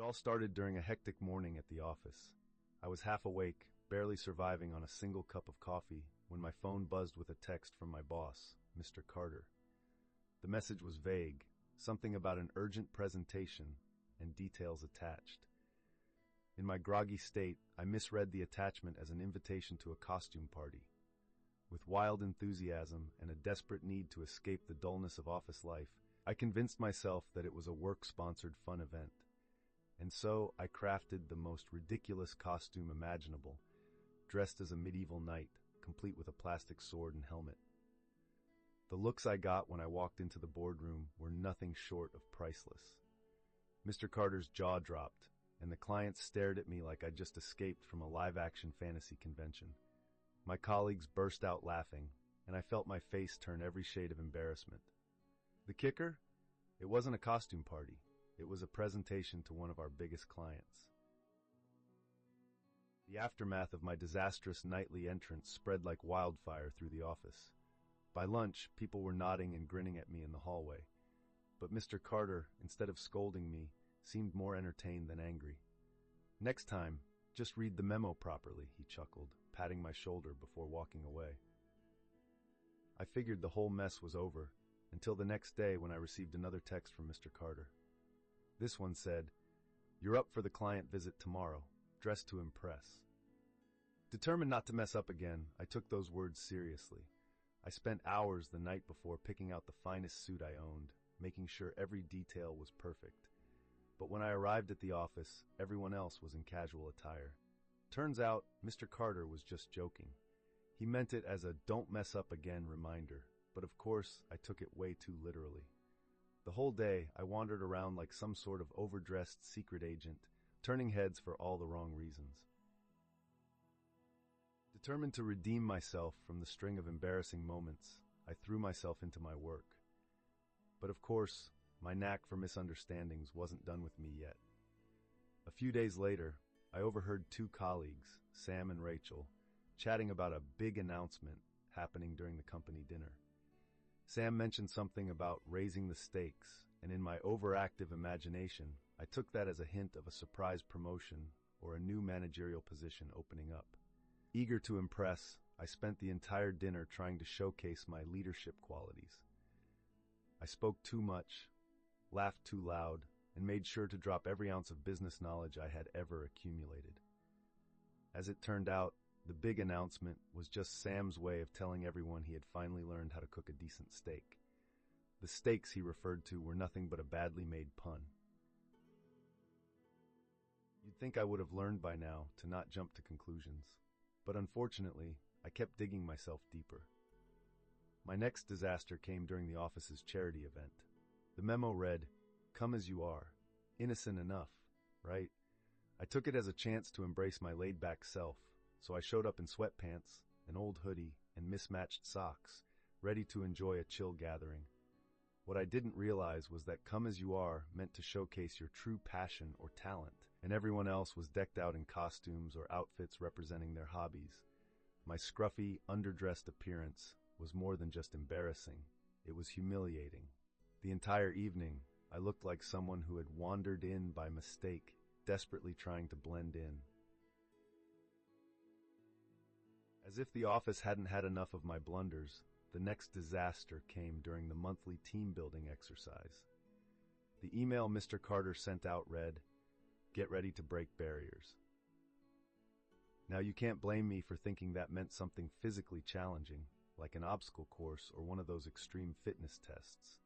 all started during a hectic morning at the office. I was half awake, barely surviving on a single cup of coffee, when my phone buzzed with a text from my boss, Mr. Carter. The message was vague, something about an urgent presentation and details attached. In my groggy state, I misread the attachment as an invitation to a costume party. With wild enthusiasm and a desperate need to escape the dullness of office life, I convinced myself that it was a work-sponsored fun event. And so I crafted the most ridiculous costume imaginable, dressed as a medieval knight, complete with a plastic sword and helmet. The looks I got when I walked into the boardroom were nothing short of priceless. Mr. Carter's jaw dropped, and the clients stared at me like I'd just escaped from a live-action fantasy convention. My colleagues burst out laughing, and I felt my face turn every shade of embarrassment. The kicker? It wasn't a costume party. It was a presentation to one of our biggest clients. The aftermath of my disastrous nightly entrance spread like wildfire through the office. By lunch, people were nodding and grinning at me in the hallway. But Mr. Carter, instead of scolding me, seemed more entertained than angry. "Next time, just read the memo properly," he chuckled, patting my shoulder before walking away. I figured the whole mess was over, until the next day when I received another text from Mr. Carter. This one said, "You're up for the client visit tomorrow, dressed to impress." Determined not to mess up again, I took those words seriously. I spent hours the night before picking out the finest suit I owned, making sure every detail was perfect. But when I arrived at the office, everyone else was in casual attire. Turns out, Mr. Carter was just joking. He meant it as a "don't mess up again" reminder, but of course, I took it way too literally. The whole day, I wandered around like some sort of overdressed secret agent, turning heads for all the wrong reasons. Determined to redeem myself from the string of embarrassing moments, I threw myself into my work. But of course, my knack for misunderstandings wasn't done with me yet. A few days later, I overheard two colleagues, Sam and Rachel, chatting about a big announcement happening during the company dinner. Sam mentioned something about raising the stakes, and in my overactive imagination, I took that as a hint of a surprise promotion or a new managerial position opening up. Eager to impress, I spent the entire dinner trying to showcase my leadership qualities. I spoke too much, laughed too loud, and made sure to drop every ounce of business knowledge I had ever accumulated. As it turned out, the big announcement was just Sam's way of telling everyone he had finally learned how to cook a decent steak. The steaks he referred to were nothing but a badly made pun. You'd think I would have learned by now to not jump to conclusions. But unfortunately, I kept digging myself deeper. My next disaster came during the office's charity event. The memo read, "Come as you are. Innocent enough, right?" I took it as a chance to embrace my laid-back self, so I showed up in sweatpants, an old hoodie, and mismatched socks, ready to enjoy a chill gathering. What I didn't realize was that "come as you are" meant to showcase your true passion or talent, and everyone else was decked out in costumes or outfits representing their hobbies. My scruffy, underdressed appearance was more than just embarrassing. It was humiliating. The entire evening, I looked like someone who had wandered in by mistake, desperately trying to blend in. As if the office hadn't had enough of my blunders, the next disaster came during the monthly team-building exercise. The email Mr. Carter sent out read, "Get ready to break barriers." Now you can't blame me for thinking that meant something physically challenging, like an obstacle course or one of those extreme fitness tests.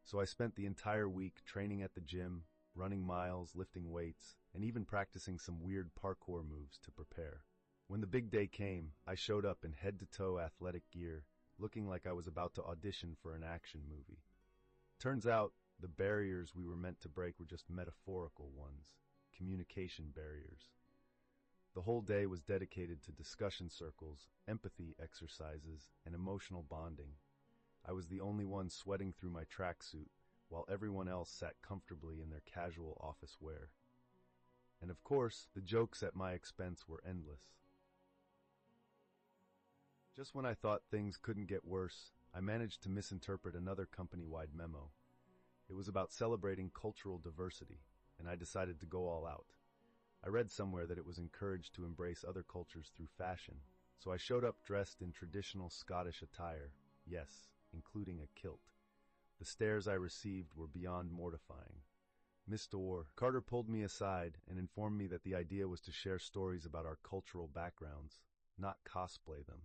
So I spent the entire week training at the gym, running miles, lifting weights, and even practicing some weird parkour moves to prepare. When the big day came, I showed up in head-to-toe athletic gear, looking like I was about to audition for an action movie. Turns out, the barriers we were meant to break were just metaphorical ones, communication barriers. The whole day was dedicated to discussion circles, empathy exercises, and emotional bonding. I was the only one sweating through my tracksuit, while everyone else sat comfortably in their casual office wear. And of course, the jokes at my expense were endless. Just when I thought things couldn't get worse, I managed to misinterpret another company-wide memo. It was about celebrating cultural diversity. and I decided to go all out. I read somewhere that it was encouraged to embrace other cultures through fashion, so I showed up dressed in traditional Scottish attire, yes, including a kilt. The stares I received were beyond mortifying. Mr. Carter pulled me aside and informed me that the idea was to share stories about our cultural backgrounds, not cosplay them.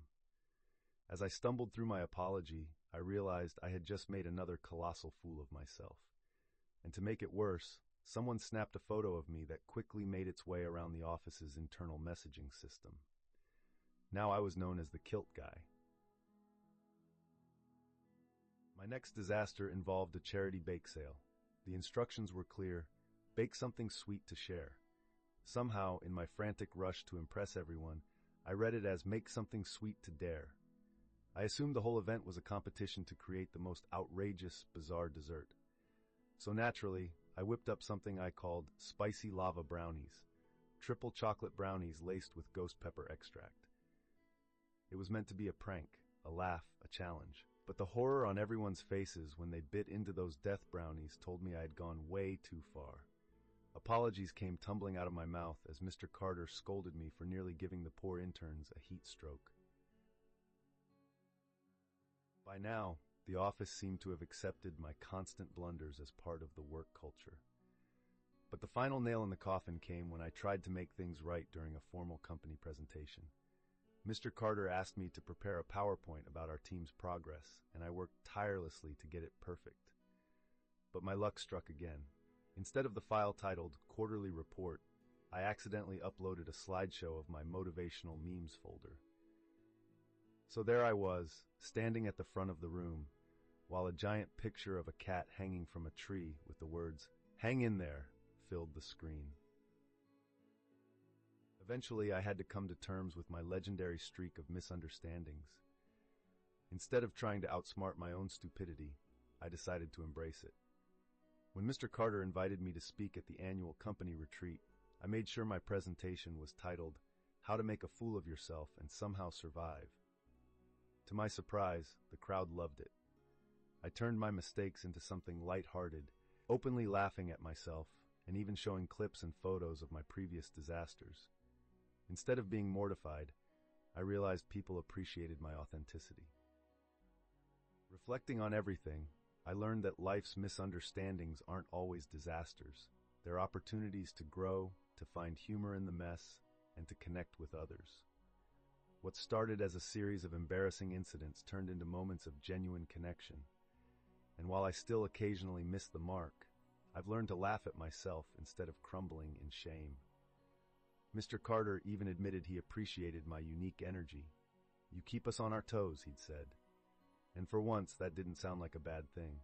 As I stumbled through my apology, I realized I had just made another colossal fool of myself. And to make it worse, someone snapped a photo of me that quickly made its way around the office's internal messaging system. Now I was known as the Kilt Guy. My next disaster involved a charity bake sale. The instructions were clear: bake something sweet to share. Somehow, in my frantic rush to impress everyone, I read it as make something sweet to dare. I assumed the whole event was a competition to create the most outrageous, bizarre dessert. So naturally, I whipped up something I called spicy lava brownies, triple chocolate brownies laced with ghost pepper extract. It was meant to be a prank, a laugh, a challenge. But the horror on everyone's faces when they bit into those death brownies told me I had gone way too far. Apologies came tumbling out of my mouth as Mr. Carter scolded me for nearly giving the poor interns a heat stroke. By now, the office seemed to have accepted my constant blunders as part of the work culture. But the final nail in the coffin came when I tried to make things right during a formal company presentation. Mr. Carter asked me to prepare a PowerPoint about our team's progress, and I worked tirelessly to get it perfect. But my luck struck again. Instead of the file titled Quarterly Report, I accidentally uploaded a slideshow of my motivational memes folder. So there I was, standing at the front of the room, while a giant picture of a cat hanging from a tree with the words, "Hang in there," filled the screen. Eventually, I had to come to terms with my legendary streak of misunderstandings. Instead of trying to outsmart my own stupidity, I decided to embrace it. When Mr. Carter invited me to speak at the annual company retreat, I made sure my presentation was titled, How to Make a Fool of Yourself and Somehow Survive. To my surprise, the crowd loved it. I turned my mistakes into something lighthearted, openly laughing at myself, and even showing clips and photos of my previous disasters. Instead of being mortified, I realized people appreciated my authenticity. Reflecting on everything, I learned that life's misunderstandings aren't always disasters. They're opportunities to grow, to find humor in the mess, and to connect with others. What started as a series of embarrassing incidents turned into moments of genuine connection. And while I still occasionally miss the mark, I've learned to laugh at myself instead of crumbling in shame. Mr. Carter even admitted he appreciated my unique energy. "You keep us on our toes," he'd said. And for once, that didn't sound like a bad thing.